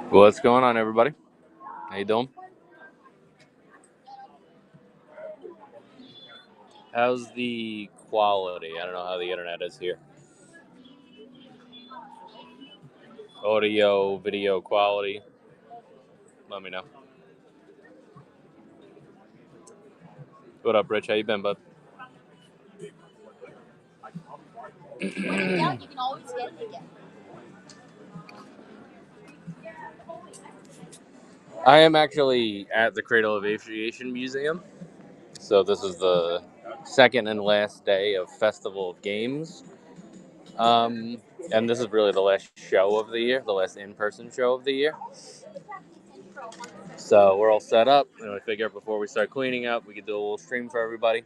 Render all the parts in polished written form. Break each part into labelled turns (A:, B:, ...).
A: What's going on, everybody? How you doing? How's the quality? I don't know how the internet is here. Audio, video quality. Let me know. What up, Rich? How you been, bud?
B: You can always get it again.
A: I am actually at the Cradle of Aviation Museum. So this is the second and last day of Festival of Games. And this is really the last show of the year, the last in-person show of the year. So we're all set up, and we figure before we start cleaning up, we could do a little stream for everybody.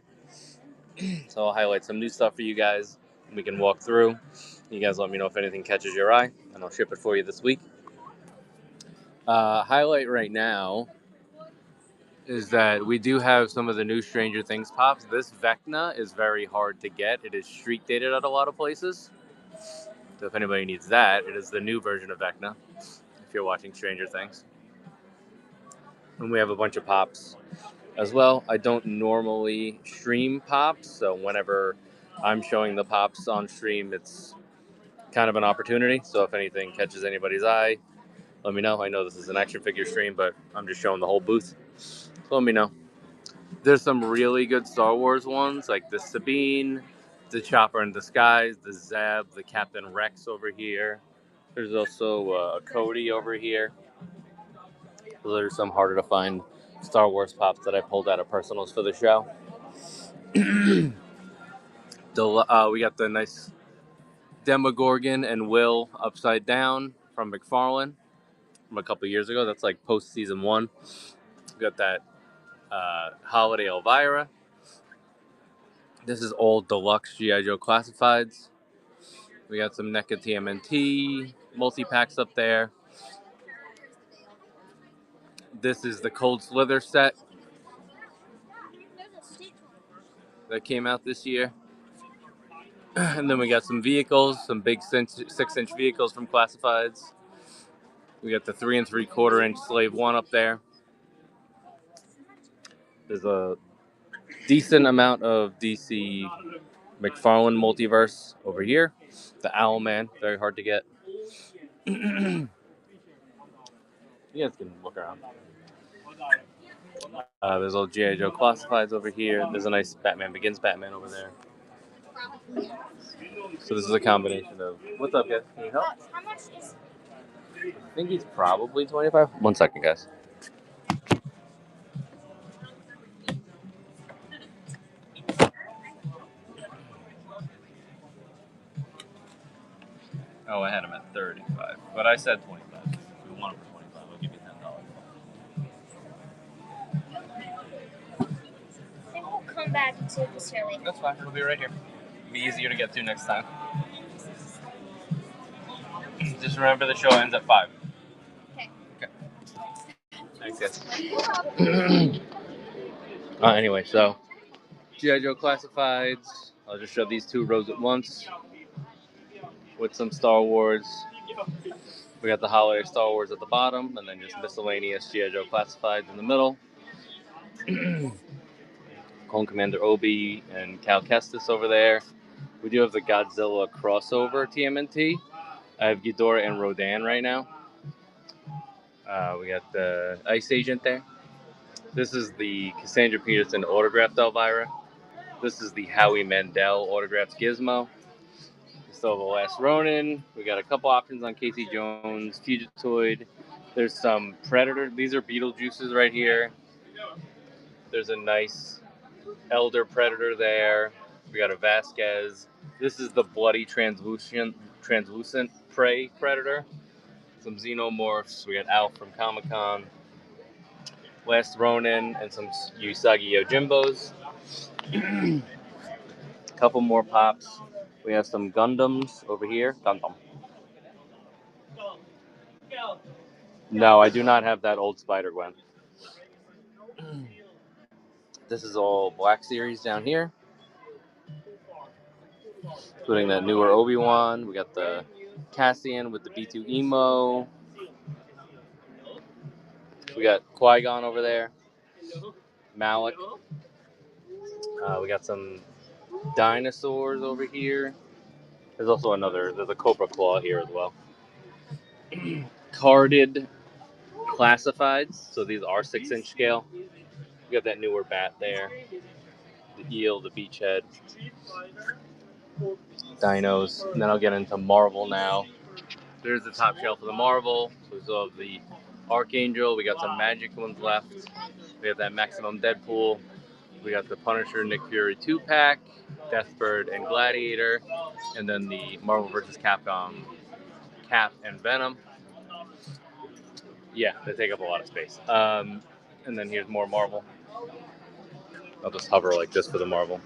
A: So I'll highlight some new stuff for you guys. We can walk through. You guys let me know if anything catches your eye, and I'll ship it for you this week. Highlight right now is that we do have some of the new Stranger Things pops. This Vecna is very hard to get. It is street dated at a lot of places. So if anybody needs that, it is the new version of Vecna, if you're watching Stranger Things. And we have a bunch of pops as well. I don't normally stream pops, so whenever I'm showing the pops on stream, it's kind of an opportunity. So if anything catches anybody's eye, let me know. I know this is an action figure stream, but I'm just showing the whole booth. So let me know. There's some really good Star Wars ones, like the Sabine, the Chopper in Disguise, the Zeb, the Captain Rex over here. There's also a Cody over here. There's some harder to find Star Wars pops that I pulled out of personals for the show. We got the nice Demogorgon and Will upside down from McFarlane from a couple years ago. That's like post season 1. We got that Holiday Elvira. This is all deluxe G.I. Joe classifieds. We got some NECA TMNT multi-packs up there. This is the Cold Slither set that came out this year. And then we got some vehicles, some big 6-inch vehicles from classifieds. We got the 3 3/4-inch Slave 1 up there. There's a decent amount of DC McFarlane multiverse over here. The Owlman, very hard to get. You guys can look around. There's old G.I. Joe classifieds over here. There's a nice Batman Begins Batman over there. So this is a combination of... What's up, guys? Can you help?
B: How much is...
A: I think he's probably 25. 1 second, guys. Oh, I had him at 35. But I said 25. If you want him for 25, I'll give you $10.
B: I think we'll come back and take this here later.
A: That's fine. It'll be right here. It'll be easier to get to next time. Just remember the show ends at 5.
B: Okay.
A: Thanks, guys. Anyway, so G.I. Joe classifieds. I'll just show these 2 rows at once with some Star Wars. We got the holiday Star Wars at the bottom, and then just miscellaneous G.I. Joe classifieds in the middle. Clone Commander Obi and Cal Kestis over there. We do have the Godzilla crossover TMNT. I have Ghidorah and Rodan right now. We got the Ice Agent there. This is the Cassandra Peterson autographed Elvira. This is the Howie Mandel autographed Gizmo. We still have the Last Ronin. We got a couple options on Casey Jones, Fugitoid. There's some Predator. These are Beetlejuices right here. There's a nice Elder Predator there. We got a Vasquez. This is the bloody translucent prey Predator. Some Xenomorphs. We got Alf from Comic-Con. Last Ronin and some Usagi Yojimbos. A couple more pops. We have some Gundams over here. Gundam. No, I do not have that old Spider-Gwen. This is all Black Series down here. Including that newer Obi-Wan. We got the Cassian with the B2 Emo. We got Qui-Gon over there, Malik. We got some dinosaurs over here. There's also there's a Cobra Claw here as well. Carded classifieds, so these are 6-inch scale. We got that newer bat there, the eel, the beachhead, dinos. And then I'll get into Marvel now. There's the top shelf of the Marvel. So we still have the Archangel. We got some Magic ones left. We have that Maximum Deadpool. We got the Punisher, Nick Fury 2-pack, Deathbird, and Gladiator. And then the Marvel vs. Capcom Cap and Venom. Yeah, they take up a lot of space. And then here's more Marvel. I'll just hover like this for the Marvel.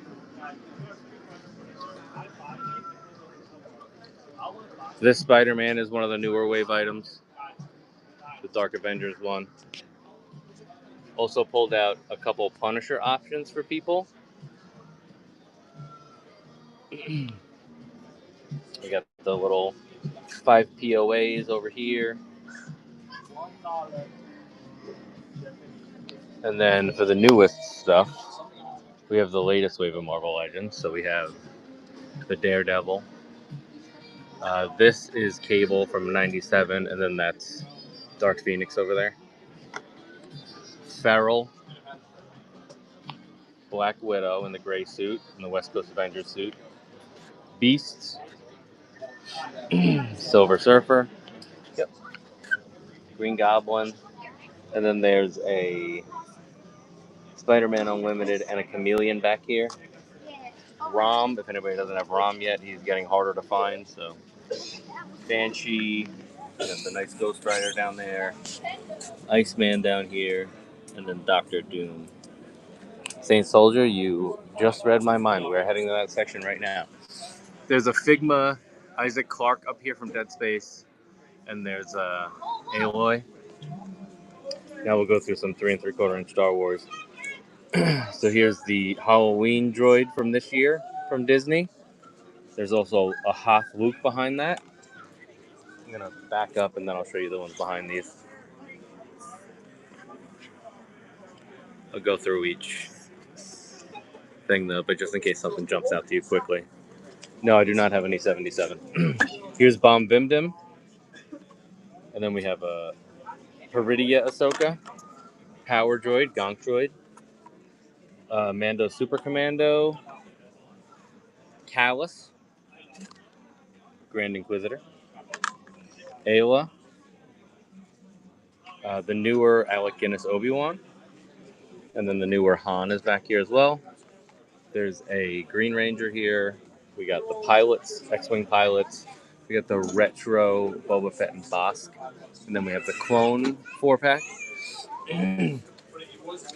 A: This Spider-Man is one of the newer wave items. The Dark Avengers one. Also pulled out a couple Punisher options for people. We got the little 5 POAs over here. And then for the newest stuff, we have the latest wave of Marvel Legends. So we have the Daredevil. This is Cable from '97, and then that's Dark Phoenix over there. Feral, Black Widow in the gray suit, in the West Coast Avengers suit. Beasts, Silver Surfer, yep. Green Goblin, and then there's a Spider-Man Unlimited and a Chameleon back here. Rom, if anybody doesn't have Rom yet, he's getting harder to find, so. Banshee, got the nice Ghost Rider down there, Iceman down here, and then Doctor Doom. Saint Soldier, you just read my mind. We're heading to that section right now. There's a Figma Isaac Clarke up here from Dead Space, and there's Aloy. Now we'll go through some 3 3/4-inch Star Wars. So here's the Halloween droid from this year from Disney. There's also a Hoth Luke behind that. I'm going to back up and then I'll show you the ones behind these. I'll go through each thing though, but just in case something jumps out to you quickly. No, I do not have any 77. Here's Bomb Vimdim. And then we have a Peridia Ahsoka, Power Droid, Gonk Droid, Mando Super Commando, Callus, Grand Inquisitor, Ayla, the newer Alec Guinness Obi-Wan, and then the newer Han is back here as well. There's a Green Ranger here. We got the pilots, X-Wing pilots. We got the retro Boba Fett and Bossk. And then we have the clone 4-pack.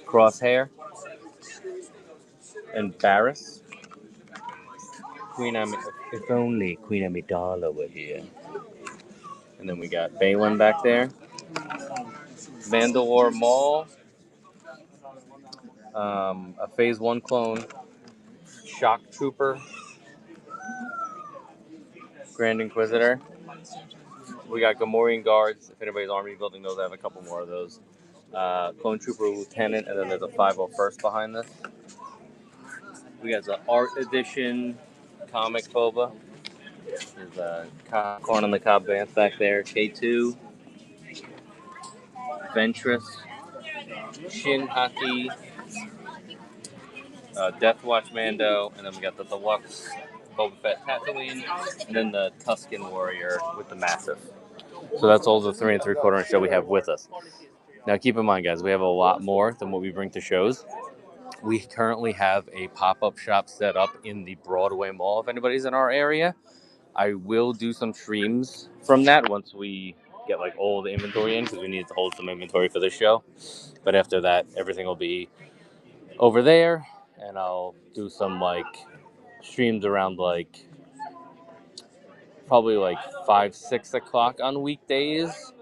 A: Crosshair. And Barriss. If only Queen Amidala were here. And then we got Balin back there. Mandalore Maul. A Phase 1 clone. Shock Trooper. Grand Inquisitor. We got Gamorrean Guards. If anybody's army building those, I have a couple more of those. Clone Trooper Lieutenant, and then there's a 501st behind this. We got the Art Edition Comic Boba. There's a Corn on the Cob Vance back there. K2. Ventress. Shin Haki. Death Watch Mando. And then we got the Deluxe Boba Fett Tatooine. And then the Tusken Warrior with the Massive. So that's all the 3 3/4-inch that we have with us. Now keep in mind, guys, we have a lot more than what we bring to shows. We currently have a pop-up shop set up in the Broadway Mall if anybody's in our area. I will do some streams from that once we get like all the inventory in because we need to hold some inventory for this show. But after that, everything will be over there, and I'll do some like streams around like probably like 5, 6 o'clock on weekdays.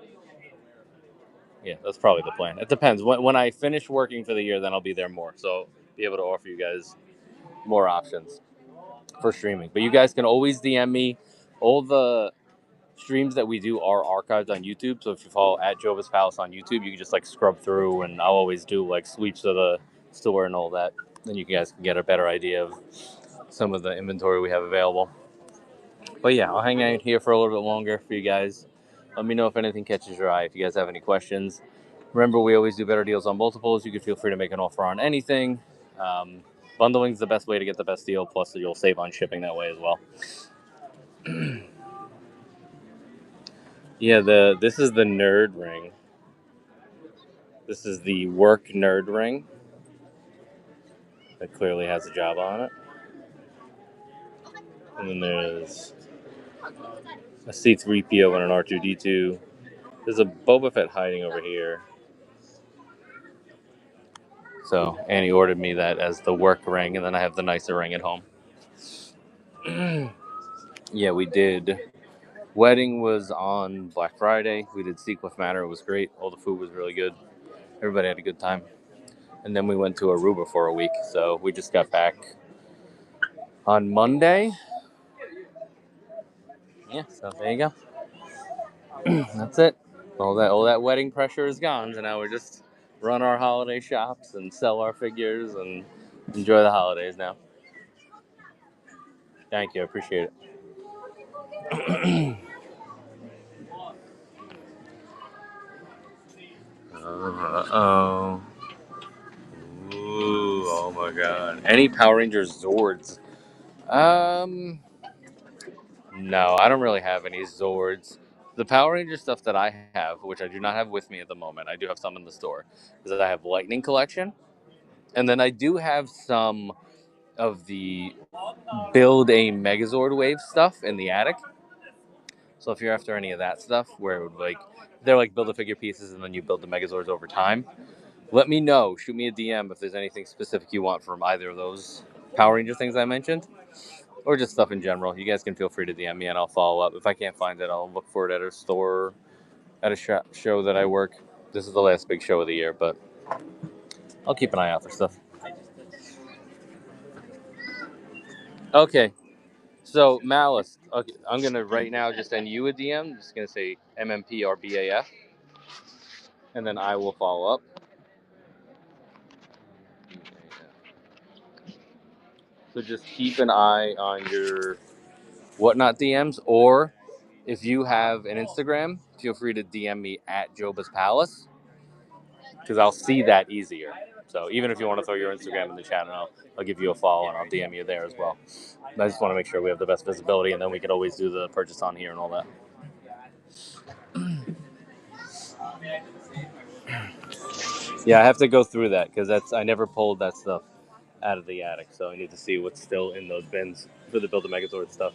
A: Yeah, that's probably the plan. It depends. When I finish working for the year, then I'll be there more. So be able to offer you guys more options for streaming. But you guys can always DM me. All the streams that we do are archived on YouTube. So if you follow at Jova's Palace on YouTube, you can just like scrub through, and I'll always do like sweeps of the store and all that. Then you guys can get a better idea of some of the inventory we have available. But yeah, I'll hang out here for a little bit longer for you guys. Let me know if anything catches your eye. If you guys have any questions, remember we always do better deals on multiples. You can feel free to make an offer on anything. Um, Bundling is the best way to get the best deal. Plus, you'll save on shipping that way as well. Yeah, this is the nerd ring. This is the work nerd ring. That clearly has a job on it. And then there's a C3PO and an R2D2. There's a Boba Fett hiding over here. So Annie ordered me that as the work ring, and then I have the nicer ring at home. Yeah, we did. Wedding was on Black Friday. We did Sequith Manor. It was great. All the food was really good. Everybody had a good time. And then we went to Aruba for a week. So we just got back on Monday. Yeah, so there you go. That's it. All that wedding pressure is gone. So now we're just run our holiday shops and sell our figures and enjoy the holidays now. Thank you. I appreciate it. Uh-oh. Ooh, oh my god. Any Power Rangers Zords? No, I don't really have any Zords. The Power Ranger stuff that I have, which I do not have with me at the moment, I do have some in the store, is that I have Lightning Collection, and then I do have some of the Build a Megazord Wave stuff in the attic. So if you're after any of that stuff, where it would like they're like build a figure pieces and then you build the Megazords over time, let me know. Shoot me a DM if there's anything specific you want from either of those Power Ranger things I mentioned, or just stuff in general. You guys can feel free to DM me and I'll follow up. If I can't find it, I'll look for it at a store, at a show that I work. This is the last big show of the year, but I'll keep an eye out for stuff. Okay, so Malice. Okay, I'm gonna right now just send you a DM. I'm just gonna say MMP or BAF, and then I will follow up. So just keep an eye on your whatnot DMs, or if you have an Instagram, feel free to DM me at Joba's Palace because I'll see that easier. So even if you want to throw your Instagram in the chat, and I'll give you a follow and I'll DM you there as well. I just want to make sure we have the best visibility, and then we can always do the purchase on here and all that. Yeah, I have to go through that because I never pulled that stuff out of the attic, so I need to see what's still in those bins for the Build a Megazord stuff.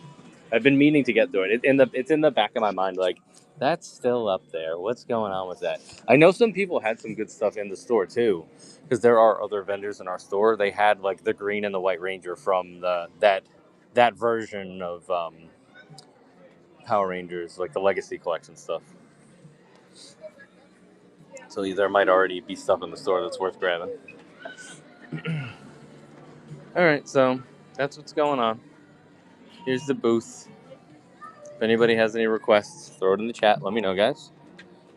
A: I've been meaning to get through it. It's in the back of my mind, like that's still up there. What's going on with that? I know some people had some good stuff in the store too, because there are other vendors in our store. They had like the green and the white Ranger from that version of Power Rangers, like the Legacy Collection stuff. So there might already be stuff in the store that's worth grabbing. All right, so that's what's going on. Here's the booth. If anybody has any requests, throw it in the chat. Let me know, guys.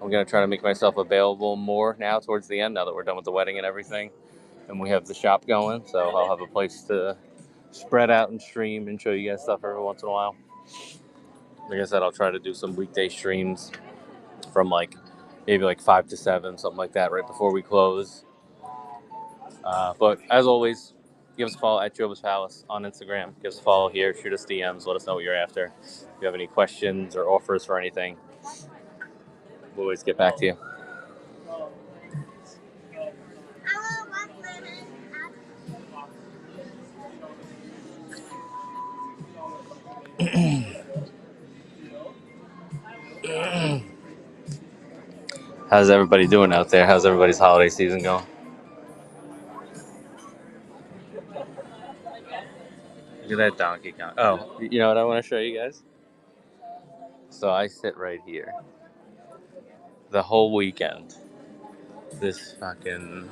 A: I'm going to try to make myself available more now towards the end, now that we're done with the wedding and everything. And we have the shop going, so I'll have a place to spread out and stream and show you guys stuff every once in a while. Like I said, I'll try to do some weekday streams from like maybe like 5 to 7, something like that, right before we close. But as always, give us a follow at Joba's Palace on Instagram. Give us a follow here. Shoot us DMs. Let us know what you're after. If you have any questions or offers for anything, we'll always get back to you. How's everybody doing out there? How's everybody's holiday season going? Look at that Donkey Kong. Oh, you know what I want to show you guys? So I sit right here the whole weekend. This fucking...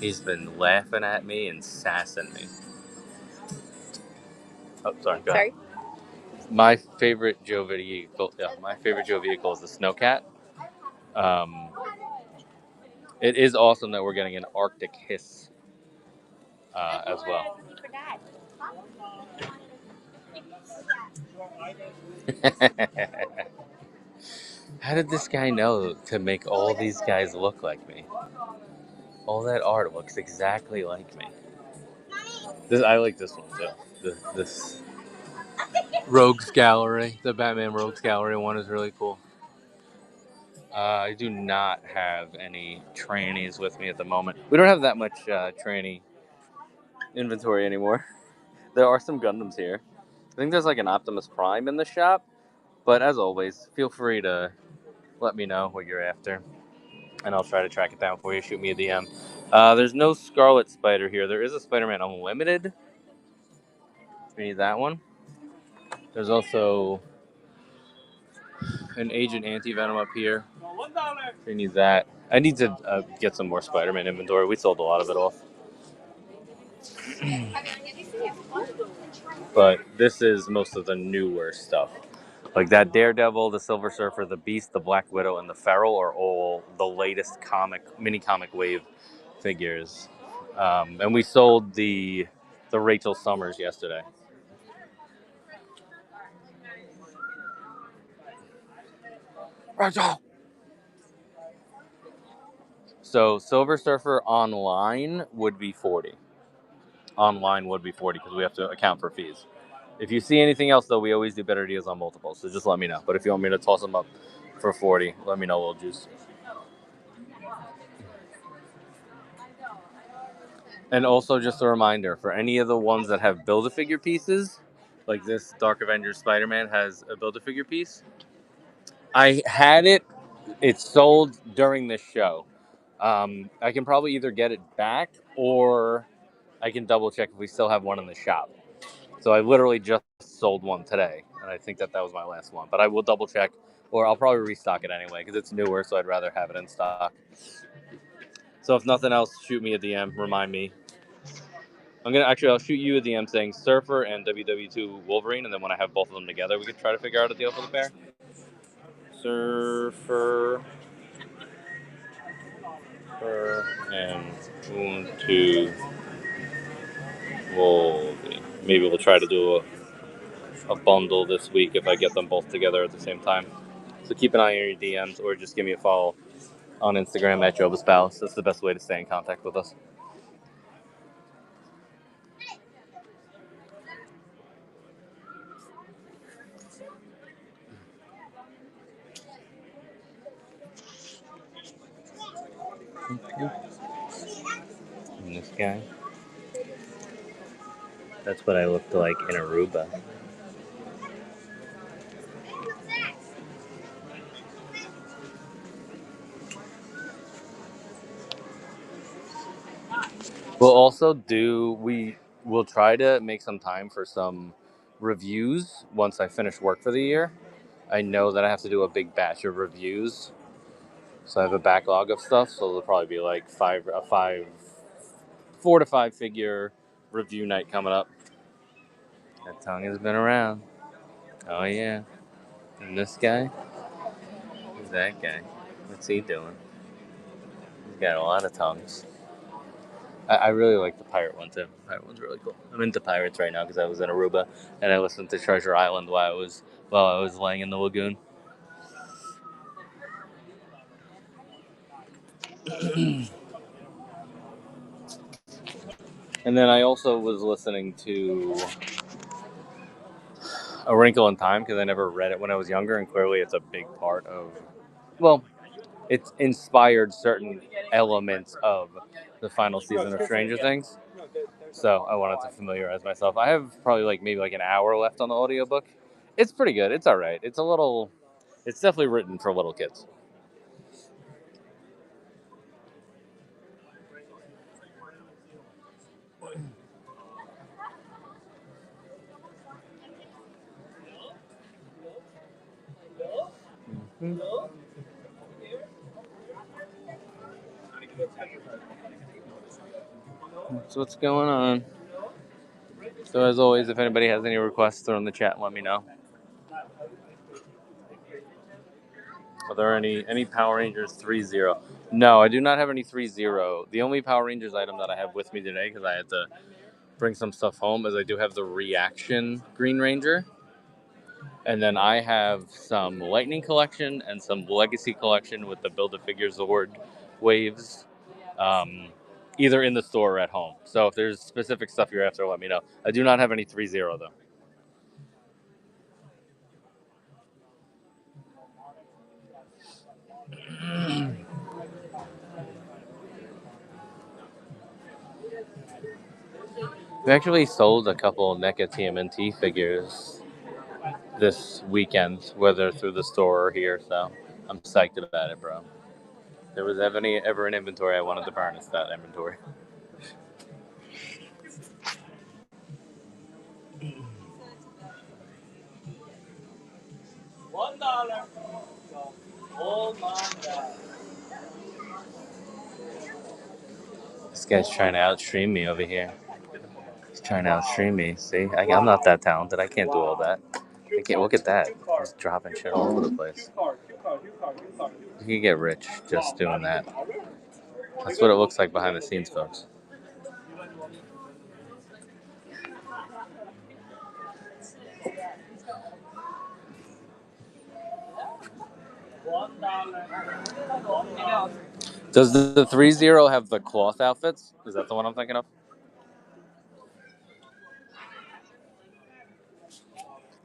A: He's been laughing at me and sassing me. Oh, sorry. Go ahead. My favorite Joe vehicle, yeah, my favorite Joe vehicle is the Snowcat. Um, it is awesome that we're getting an Arctic Hiss as well. How did this guy know to make all these guys look like me? All that art looks exactly like me. I like this one too. This Rogues Gallery, the Batman Rogues Gallery one is really cool. I do not have any trannies with me at the moment. We don't have that much tranny inventory anymore. There are some Gundams here. I think there's like an Optimus Prime in the shop, but as always, feel free to let me know what you're after, and I'll try to track it down for you. Shoot me a DM. There's no Scarlet Spider here. There is a Spider-Man Unlimited. We need that one. There's also an Agent Anti-Venom up here. We need that. I need to get some more Spider-Man inventory. We sold a lot of it off. But this is most of the newer stuff. Like that Daredevil, the Silver Surfer, the Beast, the Black Widow, and the Feral are all the latest mini comic wave figures. And we sold the Rachel Summers yesterday. Rachel! So Silver Surfer online would be 40. Online would be 40 because we have to account for fees. If you see anything else, though, we always do better deals on multiples. So just let me know. But if you want me to toss them up for 40, let me know, little juice. And also, just a reminder for any of the ones that have Build-A-Figure pieces, like this Dark Avengers Spider-Man has a Build-A-Figure piece. I had it. It sold during this show. I can probably either get it back or I can double check if we still have one in the shop. So I literally just sold one today, and I think that was my last one. But I will double check, or I'll probably restock it anyway because it's newer, so I'd rather have it in stock. So if nothing else, shoot me a DM. Remind me. I'll shoot you a DM saying Surfer and WW2 Wolverine, and then when I have both of them together, we could try to figure out a deal for the pair. Surfer, and 1, 2 Wolverine. Maybe we'll try to do a bundle this week if I get them both together at the same time. So keep an eye on your DMs or just give me a follow on Instagram at Joba's Palace. That's the best way to stay in contact with us. And this guy. That's what I looked like in Aruba. We'll try to make some time for some reviews once I finish work for the year. I know that I have to do a big batch of reviews, so I have a backlog of stuff. So there'll probably be like 4 to 5 figure review night coming up. That tongue has been around. Oh yeah, and this guy, who's that guy? What's he doing? He's got a lot of tongues. I really like the pirate one too. The pirate one's really cool. I'm into pirates right now because I was in Aruba and I listened to Treasure Island while I was laying in the lagoon. And then I also was listening to A Wrinkle in Time because I never read it when I was younger, and clearly it's a big part of. Well, it's inspired certain elements of the final season of Stranger Things. So I wanted to familiarize myself. I have probably maybe an hour left on the audiobook. It's pretty good. It's all right. It's definitely written for little kids. So what's going on? So as always, if anybody has any requests, throw in the chat and let me know. Are there any Power Rangers 3-0? No, I do not have any 3-0. The only Power Rangers item that I have with me today, because I had to bring some stuff home, is I do have the Reaction Green Ranger. And then I have some Lightning Collection and some Legacy Collection with the Build-A-Figure Zord waves, either in the store or at home. So if there's specific stuff you're after, let me know. I do not have any 3-0, though. We actually sold a couple NECA TMNT figures this weekend, whether through the store or here, so I'm psyched about it, bro. If there was ever an inventory I wanted to burn, it's that inventory. $1. Oh my god. This guy's trying to outstream me over here. He's trying to outstream me. See, I'm not that talented. I can't do all that. I can't. Look at that. He's dropping shit all over the place. You can get rich just doing that. That's what it looks like behind the scenes, folks. Does the 3-0 have the cloth outfits? Is that the one I'm thinking of?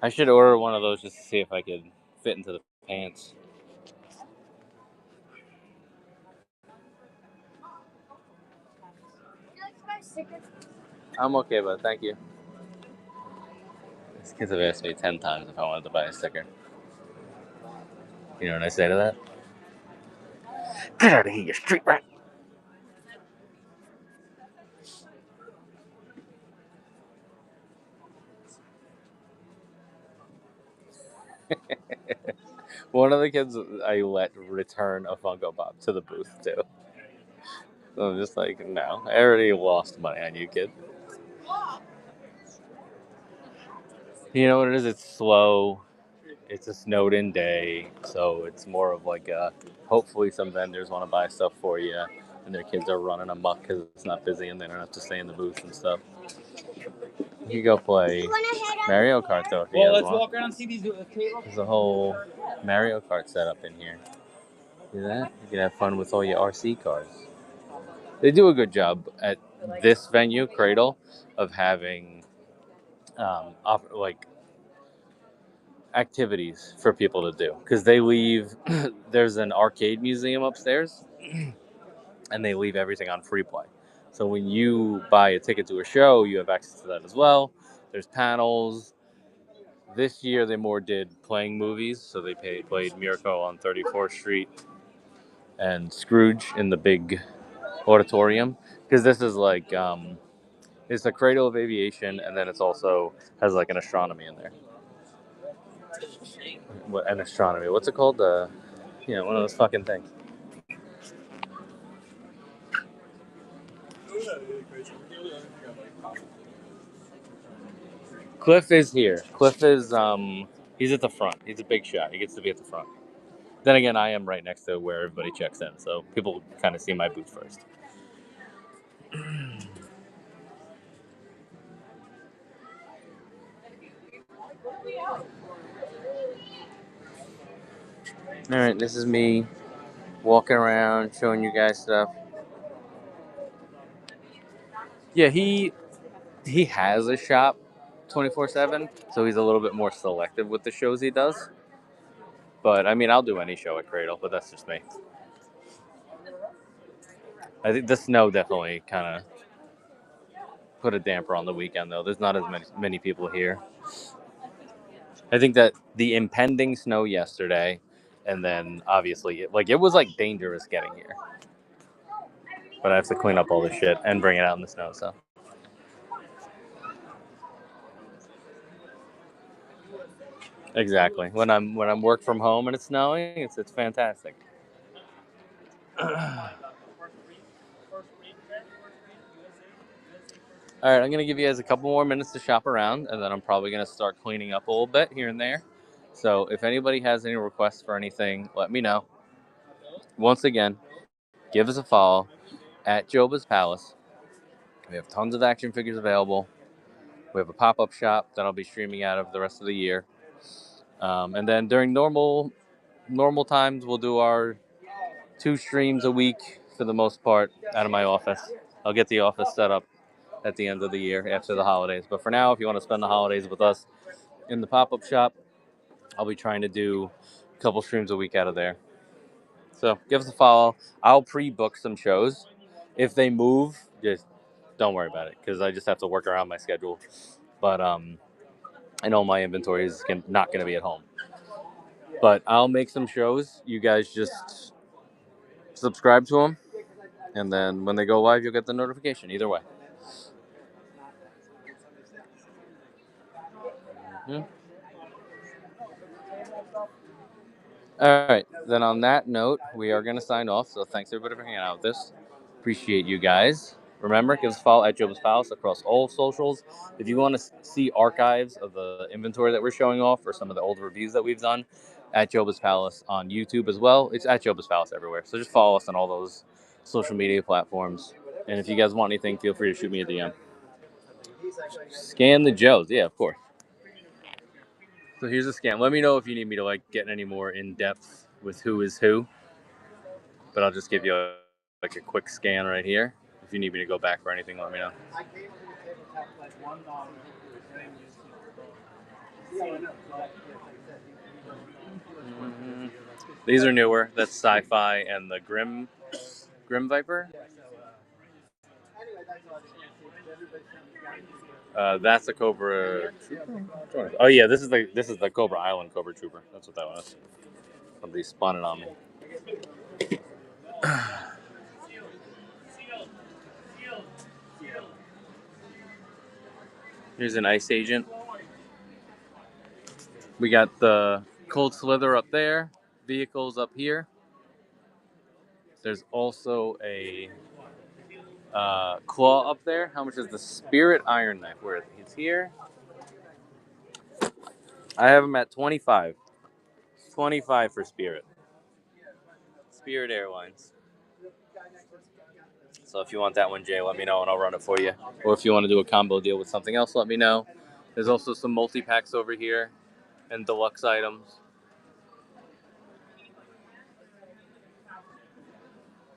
A: I should order one of those just to see if I could fit into the pants. I'm okay, but thank you. These kids have asked me 10 times if I wanted to buy a sticker. You know what I say to that? Get out of here, you street rat! One of the kids I let return a Funko Pop to the booth too. So I'm just like, no, I already lost money on you, kid. You know what it is? It's slow. It's a snowed in day, so it's more of like hopefully some vendors want to buy stuff for you, and their kids are running amok because it's not busy and they don't have to stay in the booth and stuff. You can go play Mario Kart though. Well, let's walk around and see these tables. There's a whole Mario Kart setup in here. See that? You can have fun with all your RC cars. They do a good job at this venue, Cradle, of having like activities for people to do because they leave. There's an arcade museum upstairs, and they leave everything on free play. So when you buy a ticket to a show, you have access to that as well. There's panels. This year they more did playing movies, so they played Miracle on 34th Street and Scrooge in the big auditorium because this is like it's a cradle of aviation, and then it's also has like an astronomy in there. What an astronomy? What's it called? One of those fucking things. Cliff is here. Cliff is he's at the front. He's a big shot. He gets to be at the front. Then again, I am right next to where everybody checks in, so people kind of see my booth first. All right, this is me walking around, showing you guys stuff. Yeah, he has a shop 24/7, so he's a little bit more selective with the shows he does. But I mean, I'll do any show at Cradle, but that's just me. I think the snow definitely kind of put a damper on the weekend, though. There's not as many people here. I think that the impending snow yesterday, and then obviously, it was like dangerous getting here. But I have to clean up all the shit and bring it out in the snow, so. Exactly. When I'm work from home and it's snowing, it's fantastic. All right, I'm gonna give you guys a couple more minutes to shop around, and then I'm probably gonna start cleaning up a little bit here and there. So if anybody has any requests for anything, let me know. Once again, give us a follow at Joba's Palace. We have tons of action figures available. We have a pop-up shop that I'll be streaming out of the rest of the year. And then during normal times, we'll do our 2 streams a week for the most part out of my office. I'll get the office set up at the end of the year after the holidays. But for now, if you want to spend the holidays with us in the pop-up shop, I'll be trying to do a couple streams a week out of there. So give us a follow. I'll pre-book some shows. If they move, just don't worry about it because I just have to work around my schedule. But I know my inventory is not going to be at home. But I'll make some shows. You guys just subscribe to them, and then when they go live, you'll get the notification. Either way. Mm-hmm. All right. Then on that note, we are going to sign off. So thanks everybody for hanging out with us. Appreciate you guys. Remember, give us a follow at Joba's Palace across all socials. If you want to see archives of the inventory that we're showing off or some of the old reviews that we've done, at Joba's Palace on YouTube as well. It's at Joba's Palace everywhere. So just follow us on all those social media platforms. And if you guys want anything, feel free to shoot me a DM. Scan the Joes. Yeah, of course. So here's a scan. Let me know if you need me to get any more in depth with who is who. But I'll just give you a quick scan right here. If you need me to go back for anything, let me know. Mm-hmm. These are newer. That's Sci-Fi and the Grim Viper. That's a Cobra Trooper. Oh yeah, this is the Cobra Island Cobra Trooper. That's what that was. Somebody spun it on me. Here's an Ice Agent. We got the Cold Slither up there. Vehicles up here. There's also a Claw up there. How much is the Spirit Iron Knife? Where is it? He's here. I have him at 25. 25 for Spirit. Spirit Airlines. So if you want that one, Jay, let me know and I'll run it for you. Or if you want to do a combo deal with something else, let me know. There's also some multi-packs over here and deluxe items.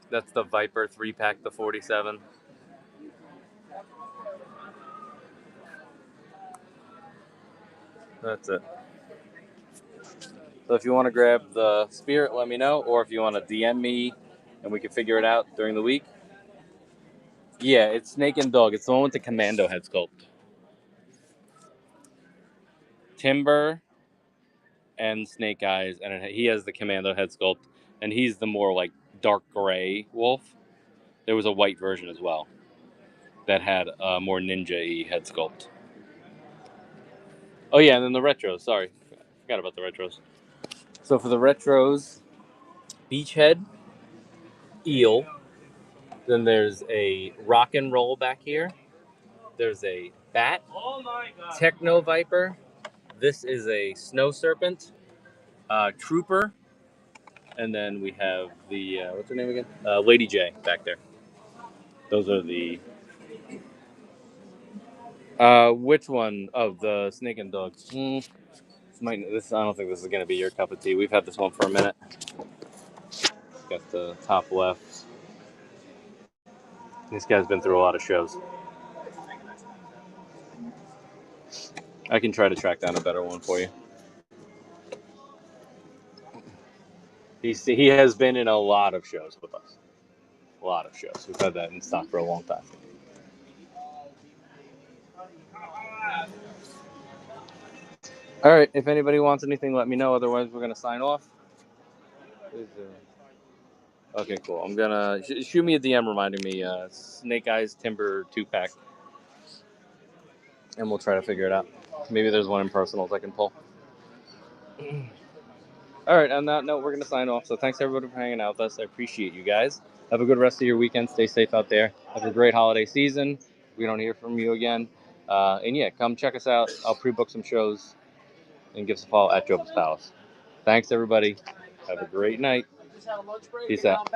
A: That's the Viper 3-pack, the 47. That's it. So if you want to grab the Spirit, let me know. Or if you want to DM me and we can figure it out during the week. Yeah, it's Snake and Dog. It's the one with the commando head sculpt. Timber and Snake Eyes, and he has the commando head sculpt, and he's the more dark gray wolf. There was a white version as well that had a more ninja-y head sculpt. Oh yeah, and then the retros. Sorry, forgot about the retros. So for the retros, Beachhead, Eel. Then there's a Rock and Roll back here. There's a Bat, Techno Viper. This is a Snow Serpent, Trooper, and then we have the what's her name again? Lady J back there. Those are the. Which one of the Snake and Dog? I don't think this is gonna be your cup of tea. We've had this one for a minute. Got the top left. This guy's been through a lot of shows. I can try to track down a better one for you. He has been in a lot of shows with us. A lot of shows. We've had that in stock for a long time. All right. If anybody wants anything, let me know. Otherwise, we're gonna sign off. Okay, cool. I'm gonna shoot me a DM reminding me Snake Eyes Timber 2-pack, and we'll try to figure it out. Maybe there's one in personals I can pull. All right. On that note, we're gonna sign off. So thanks everybody for hanging out with us. I appreciate you guys. Have a good rest of your weekend. Stay safe out there. Have a great holiday season. If we don't hear from you again, and yeah, come check us out. I'll pre-book some shows. and give us a follow at Job's Palace. Thanks, everybody. Have a great night. Peace out.